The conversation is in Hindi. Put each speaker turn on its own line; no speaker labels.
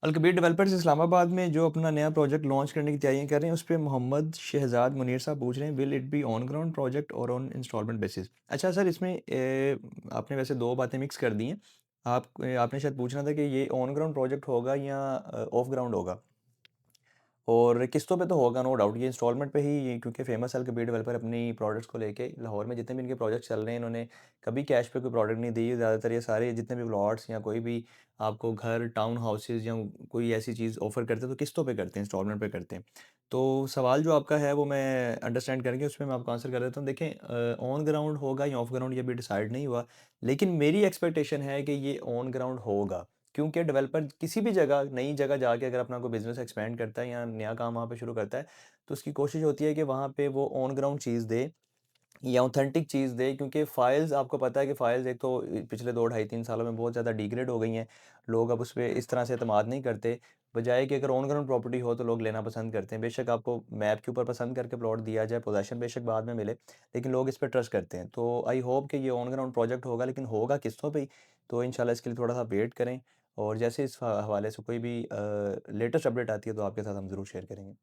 अलकबीर डेवलपर्स इस्लामाबाद में जो अपना नया प्रोजेक्ट लॉन्च करने की तैयारियां कर रहे हैं, उस पे मोहम्मद शहजाद मुनीर साहब पूछ रहे हैं, will it be on ground project और ऑन इंस्टॉलमेंट बेसिस। अच्छा सर, इसमें आपने वैसे दो बातें मिक्स कर दी हैं। आपने शायद पूछना था कि ये ऑन ग्राउंड प्रोजेक्ट होगा या ऑफ ग्राउंड होगा। और किस्तों पे तो होगा नो डाउट, ये इंस्टॉलमेंट पे ही ये, क्योंकि फेमस है अलकबीर डेवलपर अपनी प्रोडक्ट्स को लेके। लाहौर में जितने भी इनके प्रोजेक्ट चल रहे हैं, इन्होंने कभी कैश पे कोई प्रोडक्ट नहीं दी। ज़्यादातर ये सारे जितने भी प्लॉट्स या कोई भी आपको घर, टाउन हाउसेज या कोई ऐसी चीज़ ऑफर करते हैं तो किस्तों पे करते हैं, इंस्टॉलमेंट पे करते हैं। तो सवाल जो आपका है वो मैं अंडरस्टैंड करके उसमें मैं आपको आंसर कर देता हूँ। देखें, ऑन ग्राउंड होगा या ऑफ ग्राउंड ये भी डिसाइड नहीं हुआ, लेकिन मेरी एक्सपेक्टेशन है कि ये ऑन ग्राउंड होगा। क्योंकि डेवलपर किसी भी जगह, नई जगह जाके अगर अपना कोई बिज़नेस एक्सपेंड करता है या नया काम वहाँ पे शुरू करता है, तो उसकी कोशिश होती है कि वहाँ पे वो ऑन ग्राउंड चीज़ दे या ऑथेंटिक चीज़ दे। क्योंकि फ़ाइल्स, आपको पता है कि फ़ाइल्स एक तो पिछले 2 ढाई 3 सालों में बहुत ज़्यादा डिग्रेड हो गई हैं। लोग अब उस पे इस तरह से एतमाद नहीं करते। बजाए कि अगर ऑन ग्राउंड प्रॉपर्टी हो तो लोग लेना पसंद करते हैं। बेशक आपको मैप के ऊपर पसंद करके प्लॉट दिया जाए, पोज़ेशन बेशक बाद में मिले, लेकिन लोग इस पे ट्रस्ट करते हैं। तो आई होप कि ये ऑन ग्राउंड प्रोजेक्ट होगा, लेकिन होगा किस्तों पे ही। तो इंशाल्लाह इसके लिए थोड़ा-सा वेट करें, और जैसे इस हवाले से कोई भी लेटेस्ट अपडेट आती है तो आपके साथ हम ज़रूर शेयर करेंगे।